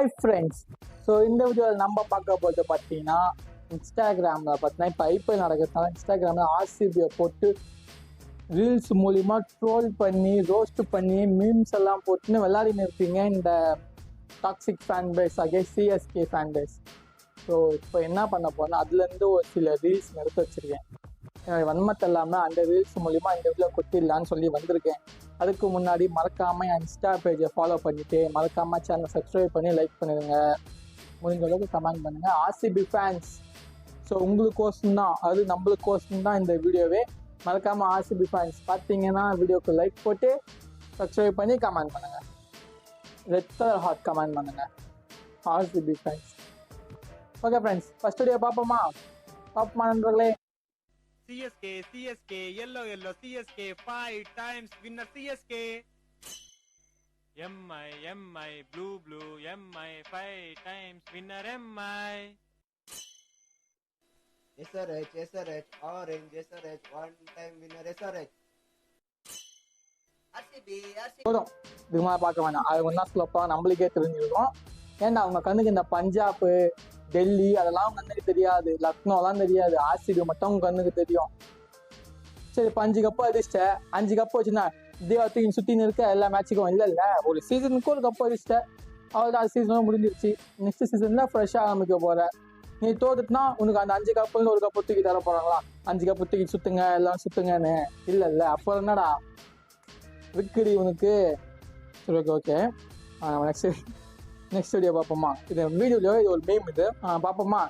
Hi friends. So இந்த வீடியோவில் நம்ம பார்க்க போகிறது பார்த்தீங்கன்னா இன்ஸ்டாகிராமில் பார்த்தீங்கன்னா இப்போ ஐபிஎல் நடக்கிறதுனால இன்ஸ்டாகிராமில் ஆர்சிபியை போட்டு ரீல்ஸ் மூலிமா ட்ரோல் பண்ணி ரோஸ்ட் பண்ணி மீம்ஸ் எல்லாம் போட்டுன்னு விளையாடின்னு இருப்பீங்க இந்த toxic fan base against CSK fan base. So இப்போ என்ன பண்ண போனால் அதுலேருந்து ஒரு சில ரீல்ஸ் எடுத்து வச்சுருக்கேன். என்னுடைய வன்மத்தை இல்லாமல் அந்த ரீல்ஸ் மூலிமா இந்த வீடியோ கொட்டிடலான்னு சொல்லி வந்திருக்கேன். அதுக்கு முன்னாடி மறக்காமல் என் இன்ஸ்டா பேஜை ஃபாலோ பண்ணிவிட்டு மறக்காமல் சேனலை சப்ஸ்கிரைப் பண்ணி லைக் பண்ணிடுங்க. முடிஞ்ச அளவுக்கு கமெண்ட் பண்ணுங்கள். ஆர்சிபி ஃபேன்ஸ், ஸோ உங்களுக்கோசம் தான், அது நம்மளுக்கோசம் தான் இந்த வீடியோவே. மறக்காமல் ஆர்சிபி ஃபேன்ஸ் பார்த்தீங்கன்னா வீடியோக்கு லைக் போட்டு சப்ஸ்கிரைப் பண்ணி கமெண்ட் பண்ணுங்கள். ரெட் கலர் ஹார்ட் கமெண்ட் பண்ணுங்கள் RCB fans. Okay friends, first video பார்ப்போமா நண்பர்களே. CSK, CSK, yellow, CSK, 5 times winner CSK. MI, blue, MI, 5 times winner MI. SRH, orange, SRH, 1 time winner SRH. போதும், இதுக்கு மேலே பார்க்க வேணாம். அது ஒன்றா ஸ்லோப்பாக நம்மளுக்கே தெரிஞ்சிருக்கும். ஏன்னா அவங்க கண்ணுக்கு இந்த பஞ்சாப், டெல்லி அதெல்லாம் கண்ணுக்கு தெரியாது, லக்னோலாம் தெரியாது, ஆர்சிபி மட்டும் கண்ணுக்கு தெரியும். சரி, இப்போ 5 கப்பு அடிச்சிட்டேன், 5 கப்பு வச்சுன்னா தேவத்தையும் சுற்றின்னு இருக்க எல்லா மேட்சுக்கும் இல்லை ஒரு சீசனுக்கு ஒரு கப்பு அடிச்சிட்டேன், அவ்வளோதான், சீசனும் முடிஞ்சிருச்சு. நெக்ஸ்ட் சீசனில் ஃப்ரெஷ்ஷாக ஆரம்பிக்க போகிற. நீ தோத்துட்டுனா உனக்கு அந்த 5 கப்புன்னு ஒரு கப்பு தூக்கி தர போகிறாங்களா? 5 கப்பு தூக்கி சுற்றுங்க எல்லாம் சுற்றுங்கன்னு இல்லை. அப்போ என்னடா விற்குடி உனக்கு? சரி, ஓகே. நெக்ஸ்ட் வீடியோ பார்ப்போமா? இது வீடியோவில் இது ஒரு மீம், இது பார்ப்போமா?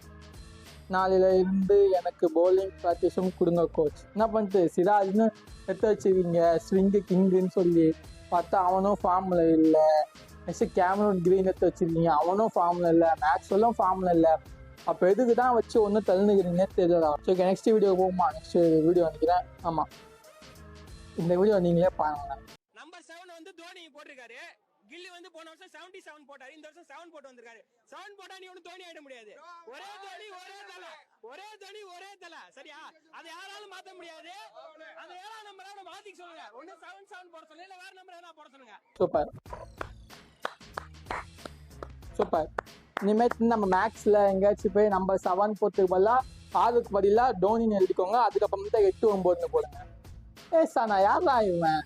நாளையில இருந்து எனக்கு பவுலிங் ப்ராக்டிஸும் கொடுங்க கோச். என்ன பண்ணிட்டு சிராஜ்னு எடுத்து வச்சுருக்கீங்க ஸ்விங்கு கிங்குன்னு சொல்லி பார்த்தா அவனும் ஃபார்மில் இல்லை. நெக்ஸ்ட் கேமரூன் கிரீன் எடுத்து வச்சுருக்கீங்க, அவனும் ஃபார்மில் இல்லை. மேக்ஸ்வெல்லும் ஃபார்மில் இல்லை. அப்போ எதுக்கு தான் வச்சு ஒன்றும் தள்ளுனுக்கிறீங்கன்னே தெரியல. ஓகே, நெக்ஸ்ட் வீடியோ போகுமா? நெக்ஸ்ட் வீடியோ நினைக்கிறேன். ஆமாம், இந்த வீடியோ நீங்களே பாருங்க. நம்பர் 7 வந்து தோனி போட்டிருக்காரு. கில்லி வந்து போன வருஷம் 77 போட்டாரு, இந்த வருஷம் 7 போட்டு வந்திருக்காரு. 7 போட்டா நீ ஒன்னும் தோனி ஆயிட முடியாது. ஒரே தோனி ஒரே தலை, சரியா? அதை யாராலும் மாத்த முடியாது. அந்த 7ஆம் நம்பரை மாத்திக்க சொல்லுங்க. ஒண்ணு 7 போட சொல்லுங்க, இல்ல வேற நம்பர் எதனா போட சொல்லுங்க. சூப்பர். இனிமேல் நம்ம மேக்ஸ்ல எங்கேயாச்சும் போய் நம்பர் 7 போட்டுக்கு பதிலாக 6க்கு பதிலாக டோனின்னு எழுதிக்கோங்க. அதுக்கப்புறம் தான் 8, 9 போடுங்க. சார் நான் யாரா இவன்?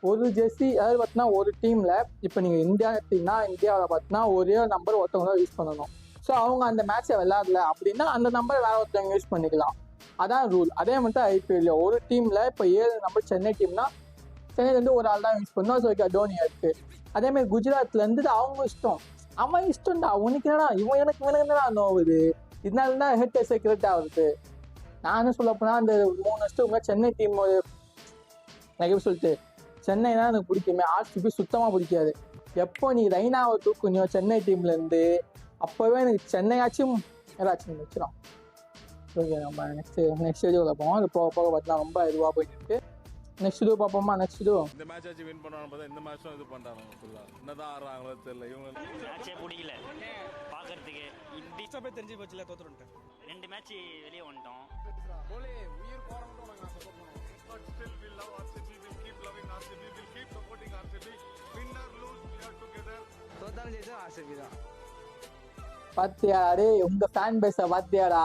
ஒரு ஜெர்சி, அதாவது பார்த்தீங்கன்னா ஒரு டீமில் இப்போ நீங்கள் இந்தியா எடுத்தீங்கன்னா இந்தியாவில் பார்த்தீங்கன்னா ஒரே நம்பர் ஒருத்தவங்க தான் யூஸ் பண்ணணும். ஸோ அவங்க அந்த மேட்சை விளையாடல அப்படின்னா அந்த நம்பர் வேற ஒருத்தவங்க யூஸ் பண்ணிக்கலாம். அதான் ரூல். அதே மாதிரி ஐபிஎல்ல ஒரு டீமில் இப்போ 7 நம்பர் சென்னை டீம்னா சென்னையிலேருந்து ஒரு ஆள் தான் யூஸ் பண்ணணும். ஸோ டோனி இருக்கு. அதேமாதிரி குஜராத்லேருந்து அவங்க இஷ்டம், அவன் இஷ்டம்டா. உனக்கு என்னடா இவன் எனக்கு என்னடா நோவுது? இதனால தான் ஹெட் செக்ரெட் ஆகுது. நானும் சொல்ல போனால் அந்த 3 வருஷத்துக்கு சென்னை டீம் எப்படி சொல்லிட்டு சென்னைனா எனக்கு பிடிக்குமே, ஆர்சிபி சுத்தமாக பிடிக்காது. எப்போ நீ ரெய்னாவை தூக்குனியோ சென்னை டீம்லேருந்து அப்போவே எனக்கு சென்னையாச்சும் ஏதாச்சும் வச்சிடும். ஓகே, நம்ம நெக்ஸ்ட் வீடியோவில் போவோம். அது போக பார்த்தீங்கன்னா ரொம்ப இதுவாக போயிட்டு இருக்கு. நெக்ஸ்ட் வீடியோ பார்ப்போமா? நெக்ஸ்ட் வீடியோ இந்த மேட்ச் ஆச்சு வின் பண்ணுவாங்க பார்த்தா இந்த மேட்ச்சும் இது பண்ணுறாங்க. ஃபுல்லாக என்னதான் ஆடுறாங்களோ தெரியல. இவங்க மேட்சே பிடிக்கல பார்க்கறதுக்கு. இஷ்டப்பே தெரிஞ்சு போச்சுல, தோத்துட்டேன். 2 மேட்ச் வெளியே வந்துட்டோம். உயிர் போற மட்டும் நாங்கள் சப்போர்ட் பண்ணுவோம். But still we love RCB, we'll keep loving RCB, we'll keep supporting RCB. Win or lose, we are together. தோத்தாலும் ஜெயிச்சா RCB தான். பாத்தியாடே உங்க ஃபேன் பேஸ பாத்தியாடா?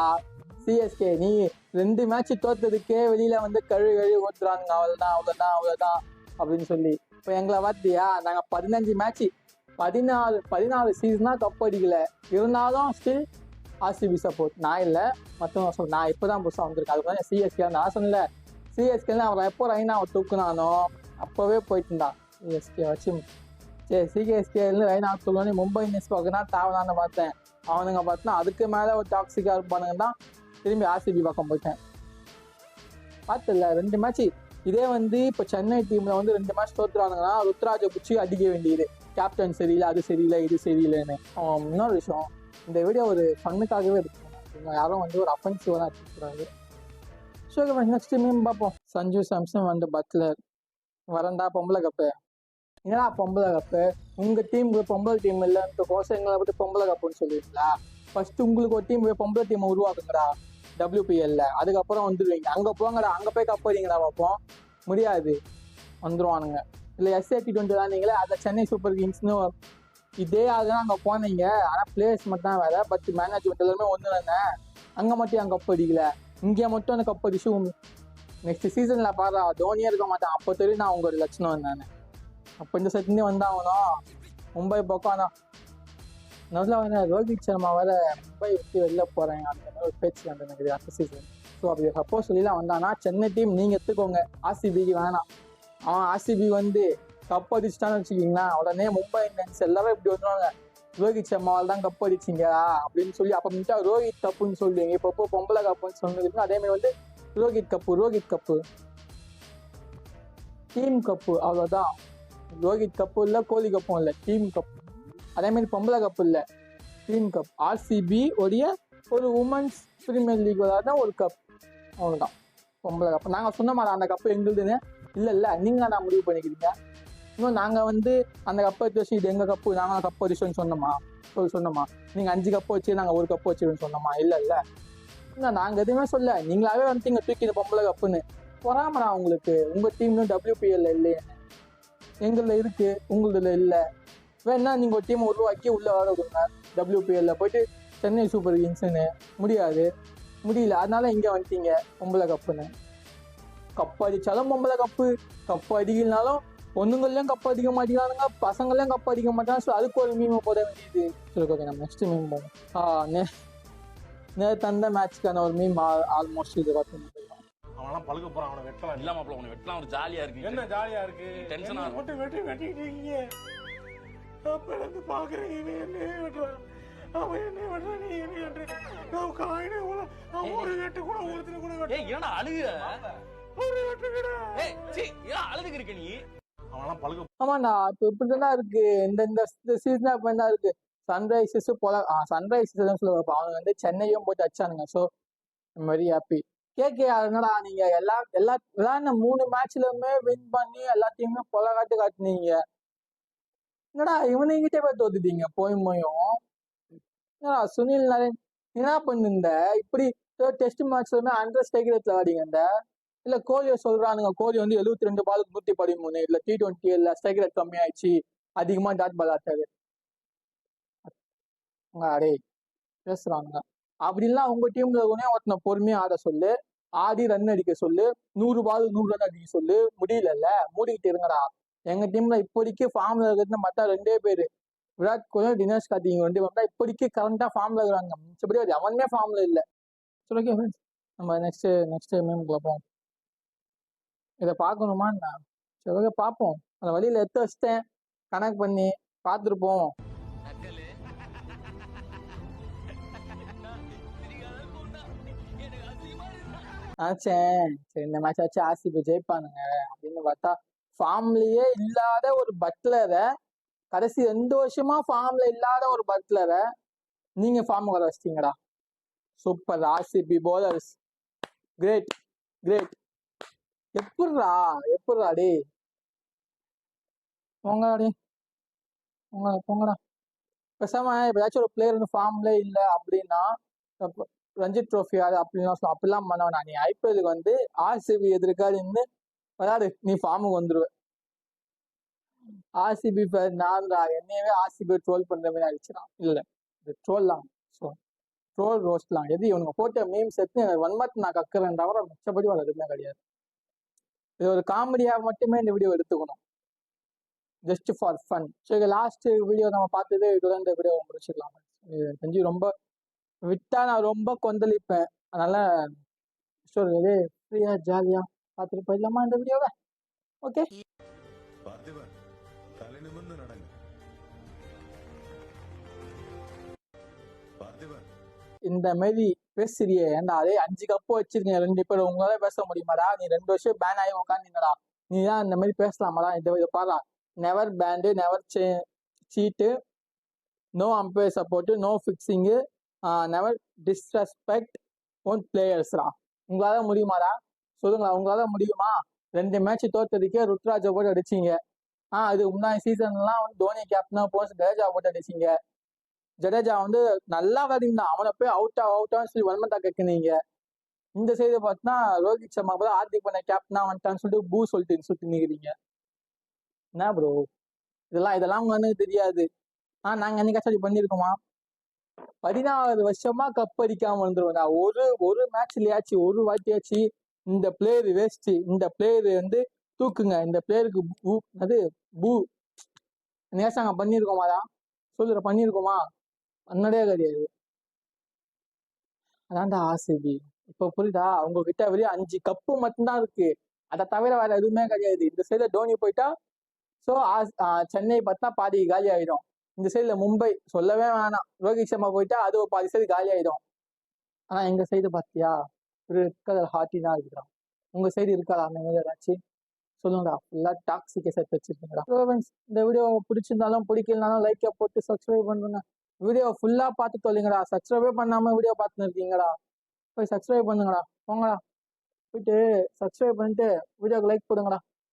சிஎஸ்கே நீ 2 மேட்ச் தோத்ததுக்கே வெளியில வந்து கழுவி ஓத்துறாங்க. அவ்வளவுதான் அப்படின்னு சொல்லி இப்போ எங்களை பாத்தியா? நாங்க 15 மேட்ச் 14 சீசனா கப் அடிக்கல, இருந்தாலும் ஸ்டில் ஆர்சிபி சப்போர்ட். நான் இல்லை, மற்றவங்க நான் இப்போதான் புதுசாக வந்திருக்கேன். அதுக்கு சிஎஸ்கே நான் சொன்னல, சிஎஸ்கேல அவன் எப்போ ரெய்னாவை தூக்குனானோ அப்போவே போயிட்டு இருந்தான் சிஎஸ்கே வச்சு. சரி, சிஎஸ்கேலேருந்து ரெய்னாவை தூக்கணும்னு மும்பை இந்தியன்ஸ் பார்க்கனா தாவலான்னு பார்த்தேன். அவனுங்க பார்த்தா அதுக்கு மேலே ஒரு டாக்ஸிக்காக இருப்பானுங்க தான் திரும்பி ஆர்சிபி பக்கம் போயிட்டேன். பார்த்துல 2 மேட்ச் இதே வந்து இப்போ சென்னை டீமில் வந்து 2 மேட்ச் தோத்துறானுங்கன்னா ருத்ராஜை பிடிச்சி அடிக்க வேண்டியது. கேப்டன் சரியில்லை, அது சரியில்லை, இது சரியில்லைன்னு. இன்னொரு விஷயம், இந்த வீடியோ ஒரு ஃபன்னுக்காகவே எடுத்துக்கணும், யாரும் வந்து ஒரு அஃபென்சிவாக தான் எடுத்துக்கிறாங்க. ஸோ நெக்ஸ்ட் மீன் பார்ப்போம். சஞ்சு சாம்சன் வந்து பட்லர் வரண்டா பொம்பளை கப்பு. என்னடா பொம்பளை கப்பு? உங்கள் டீமுக்கு பொம்பளை டீம் இல்லைன்ற கோசம் எங்களை பற்றி பொம்பளை கப்புன்னு சொல்லிடுங்களா? ஃபர்ஸ்ட் உங்களுக்கு ஒரு டீம் பொம்பளை டீமை உருவாக்குங்கடா WPL. அதுக்கப்புறம் வந்துடுவீங்க. அங்கே போங்கடா, அங்கே போய் கப்பு அடிங்கடா பார்ப்போம். முடியாது, வந்துடுவானுங்க. இல்லை SAT 20 தான் நீங்களே, அதை சென்னை சூப்பர் கிங்ஸ்னு இதே அதுதான் அங்கே போனீங்க. ஆனால் பிளேயர்ஸ் மட்டும் தான் வேற, பட் மேனேஜ்மெண்ட் எல்லாருமே ஒன்று தானே. அங்கே மட்டும் என் கப் அடிக்கல, இங்கே மட்டும் அந்த கப் அடிச்சு நெக்ஸ்ட் சீசனில் பாரு தோனியே இருக்க மாட்டான். அப்போ தெரியும் நான் உங்களோட லட்சணம் என்னன்னு. அப்போ இந்த செட்லேயே வந்தாகணும். மும்பை பக்கம் தான் நல்லா வேற ரோஹித் சர்மா வேற மும்பை விட்டு வெளில போகிறேன் அந்த மாதிரி ஒரு பேச்சு அந்த எனக்கு அடுத்த சீசன். ஸோ அப்படி சப்போஸ் சொல்லிலாம் வந்தானா சென்னை டீம் நீங்கள் எடுத்துக்கோங்க, ஆர்சிபிக்கு வேணாம். அவன் ஆர்சிபி வந்து கப் அடிச்சுட்டான்னு வச்சுக்கிங்களா, உடனே மும்பை இந்தியன்ஸ் எல்லாரும் இப்படி வந்துடுவாங்க, ரோஹித் சர்மாவால் தான் கப் அடிச்சிங்களா அப்படின்னு சொல்லி. அப்போ மிட்டா ரோஹித் கப்புன்னு சொல்லுவீங்க, இப்போ பொம்பளை கப்புன்னு சொன்னதுக்கு அதேமாதிரி வந்து ரோஹித் கப்பு டீம் கப்பு, அவ்வளோதான். ரோஹித் கப்பு இல்லை, கோலி கப்பும் இல்லை, டீம் கப். அதேமாதிரி பொம்பளை கப்பு இல்லை, டீம் கப். ஆர்சிபி உடைய ஒரு உமன்ஸ் பிரீமியர் லீக் தான் ஒரு கப், அவ்வளோதான் பொம்பளை கப்பு. நாங்கள் சொன்ன மாதிரி அந்த கப்பு எங்களுதுன்னு இல்லை நீங்கள் நான் முடிவு பண்ணிக்கிறீங்க. இன்னும் நாங்கள் வந்து அந்த கப்பை எடுத்து வச்சு இது எங்கள் கப்பு, நாங்கள் கப்பு வச்சுன்னு சொன்னோமா? நீங்கள் 5 கப்பு வச்சு நாங்கள் ஒரு கப்பு வச்சுன்னு சொன்னோமா? இல்லை இல்லை நாங்கள் எதுவுமே சொல்ல, நீங்களாவே வந்துட்டீங்க தூக்கி இந்த பொம்பளை கப்புன்னு. பொறாமடா உங்களுக்கு, உங்கள் டீம்னு WPL இல்லையே, எங்களில் இருக்குது உங்களதுல இல்லை. வேணா நீங்கள் ஒரு டீமை உருவாக்கி உள்ளே வர விடுங்க, WPL போயிட்டு சென்னை சூப்பர் கிங்ஸ்ன்னு. முடியல, அதனால இங்கே வந்துட்டீங்க பொம்பளை கப்புன்னு. கப்பு அடித்தாலும் பொம்பளை கப்பு, கப்பு அடிக்கலனாலும் பொண்ணுங்கள்லையும் கப்பு அடிக்க மாட்டேங்கிறானுங்க, பசங்களையும் கப்பு அடிக்க மாட்டாங்க. ஸோ அதுக்கு ஒரு மீமை போட வேண்டியது. சரி ஓகே, நம்ம நெக்ஸ்ட் மீம் போவோம். நேற்று அந்த மேட்ச்க்கான ஒரு மீம் ஆல்மோஸ்ட் இது பார்த்து அவனெல்லாம் பழுக்க போறான், அவனை வெட்டலாம். இல்ல மாப்பிள்ள, உன்னை வெட்டலாம் ஒரு ஜாலியா இருக்கு. என்ன ஜாலியா இருக்கு? டென்ஷனா என்ன மட்டும் வெட்டிட்டு இருக்கீங்க. அப்ப இருந்து பாக்குறேன், என்ன வெட்டுறான், அவன் என்ன வெட்டுறான், நீ என்ன வெட்டுற? நான் காயினே அவன் ஒரு வெட்டு கூட ஒருத்தர் கூட வெட்ட. ஏய் ஏன்டா அழுகுற? ஒரு வெட்டு கூட. ஏய் சீ, ஏன் அழுதுக்கு இருக்க நீ? அவனெல்லாம் பழுக்க. ஆமாண்டா, இப்போ இப்படிதான் இருக்கு. இந்த சீசன் இப்போ என்ன இருக்கு, சன்ரைசர்ஸ் போல சன்ரைசர்ஸ் சொல்லுவாங்க. அவனுக்கு வந்து சென்னையும் போட்டு அடிச்சானுங்க. So very happy. என்னடா நீங்க எல்லா 3 மேட்ச்லயுமே வின் பண்ணி எல்லாத்தையுமே கொலை காட்டுனீங்க, என்னடா இவனுங்கிட்டே போய் தோத்துட்டீங்க போயும். என்னடா சுனில் நரேன் என்ன பண்ணிருந்த இப்படி டெஸ்ட் மேட்ச்லயுமே அண்டர் ஸ்ட்ரைக் ரேட்ல ஆடிங்க. இல்ல கோலியை சொல்றானுங்க, கோலி வந்து 72 பாலுக்கு 113, இல்ல T20 இல்ல ஸ்ட்ரைக் ரேட் கம்மியாயிடுச்சு, அதிகமா டாட் பால் ஆட்டாது அடே பேசுறாங்க. அப்படின்லாம் உங்க டீம்ல இருக்கனே ஒருத்தனை பொறுமையா ஆட சொல்லு, ஆடி ரன் அடிக்க சொல்லு, 100 பால் 100 ரன் அடிக்க சொல்லு. முடியல, மூடிக்கிட்டு இருங்கடா. எங்க டீம்ல இப்போதைக்கு ஃபார்ம்ல இருக்கிறது மத்த 2 பேரு, விராட் கோலி தினேஷ் கார்த்திக் 2 பேர் தான் இப்போதைக்கு கரண்டா ஃபார்ம்ல இருக்கிறாங்க. மிச்சபடி அவனுமே ஃபார்ம்ல இல்லை. சரி ஓகே ஃப்ரெண்ட்ஸ், நம்ம நெக்ஸ்ட் மீமுக்குள்ள போவோம். இதை பார்க்கணுமா என்ன? சரி ஓகே பார்ப்போம். அந்த வழியில எடுத்து வச்சிட்டேன், கனெக்ட் பண்ணி பார்த்துருப்போம். நினைச்சேன் சரி இந்த மேட்ச் ஆச்சு ஆர்சிபி ஜெயிப்பானுங்க அப்படின்னு பார்த்தா, ஃபார்ம்லயே இல்லாத ஒரு பட்லரை, கடைசி 2 வருஷமா ஃபார்ம்ல இல்லாத ஒரு பட்லரை நீங்க ஃபார்ம் வர வச்சிட்டீங்கடா. Super RCB bowlers, great. எப்படிடா டே போங்கடா பேசாம. எப்பயாச்சும் ஒரு பிளேயர் வந்து ஃபார்ம்ல இல்லை அப்படின்னா ரஞ்சித் ட்ரோஃபி ஆடு அப்படிலாம் பண்ணவனா. நீ ஐபிஎலுக்கு வந்து ஆர்சிபி எதிர்க்காது இருந்து விளையாடு, நீ ஃபார்முக்கு வந்துடுவ. ஆர்சிபி நான் என்னையவே ஆர்சிபி ட்ரோல் பண்ற மாதிரி ஆயிடுச்சுதான். இல்லை இது ட்ரோல்லாம், ஸோ ட்ரோல் ரோஸ்ட்லாம் எது இவனுங்க போட்ட மீம்ஸ் எடுத்து எனக்கு வன்மத்தை நான் கக்குறேன் தவிர மிச்சபடி வர எதுவுமே கிடையாது. இது ஒரு காமெடியாக மட்டுமே இந்த வீடியோ எடுத்துக்கணும், ஜஸ்ட் ஃபார் ஃபன். சரி லாஸ்ட் வீடியோ நம்ம பார்த்தது இதுதான், இந்த வீடியோ முடிச்சுக்கலாம். செஞ்சு ரொம்ப விட்டா நான் ரொம்ப கொந்தளிப்பேன், அதனால ஃப்ரீயா ஜாலியா பார்த்துட்டு போயிடலாமா இந்த வீடியோவை? ஓகே இந்த மாதிரி பேசுறியே ஏன்டா? அதே 5 கப்பு வச்சிருக்கீங்க 2 பேர், உங்களால பேச முடியுமாடா? நீ 2 வருஷம் பேன் ஆகி உட்காந்துங்கடா, நீ தான் இந்த மாதிரி பேசலாமாடா? இதை பாரா, never banned, never cheat, no umpire support, no fixing, never disrespect own பிளேயர்ஸ்ரா. உங்களால முடியுமாடா? சொல்லுங்களா, உங்களால முடியுமா? 2 மேட்ச் தோத்ததுக்கே ருத்ராஜை போட்டு அடிச்சிங்க. அது முன்னாடி சீசன்லாம் வந்து தோனி கேப்டனா போஸ்ட் ஜடேஜா போட்டு அடிச்சிங்க. ஜடேஜா வந்து நல்லா விளையாடிந்தான், அவனை போய் அவுட்டான்னு சொல்லி வன்மட்டா கேட்குனீங்க. இந்த சைடு பார்த்தீங்கன்னா ரோஹித் சர்மா போல ஹார்திக் பண்ண கேப்டனா வந்துட்டான்னு சொல்லிட்டு பூ சொல்லிட்டு நிற்கிறீங்க. என்ன ப்ரோ இதெல்லாம் உங்க தெரியாது. நாங்க என்னைக்காச்சும் அப்படி பண்ணிருக்கோமா? 14 வருஷமா கப் அடிக்காம வந்துருவோம்டா. ஒரு மேட்ச்லயாச்சும் ஒரு வாட்டியாச்சு இந்த பிளேயர் வேஸ்ட், இந்த பிளேயர் வந்து தூக்குங்க, இந்த பிளேயருக்கு அது பூ நேசாங்க பண்ணிருக்கோமாடா? சொல்லுற பண்ணிருக்கோமா? பண்ணதே கிடையாது. அதான்டா ஆர்சிபி. இப்ப புரியுதா? அவங்க கிட்ட வெளியே 5 கப்பு மட்டும்தான் இருக்கு. அதை தவிர வேற எதுவுமே கிடையாது. இந்த சைடுல தோனி போயிட்டா ஸோ சென்னை பார்த்தா பாதி காலி ஆயிடும். இந்த சைடுல மும்பை சொல்லவே வேணாம், ரோஹித் சர்மா போயிட்டா அது ஒரு பாதி சைடு காலி ஆயிடும். ஆனா எங்க சைடு பாத்தியா ஒரு கலர் ஹாட்டினா இருக்கிறோம். உங்க சைடு இருக்காதா அந்த மாதிரி ஏதாச்சும் சொல்லுங்கடா. ஃபுல்லா டாக்ஸிக்கை சேர்த்து வச்சிருக்கீங்களா? இந்த வீடியோ பிடிச்சிருந்தாலும் பிடிக்கலனாலும் லைக்கை போட்டு சப்ஸ்கிரைப் பண்ணுங்க. வீடியோ ஃபுல்லா பார்த்து தொலைங்கடா. சப்ஸ்கிரைபே பண்ணாம வீடியோ பார்த்துன்னு இருக்கீங்கடா. போய் சப்ஸ்கிரைப் பண்ணுங்கடா. போங்கடா, போயிட்டு சப்ஸ்கிரைப் பண்ணிட்டு வீடியோக்கு லைக் போடுங்கடா.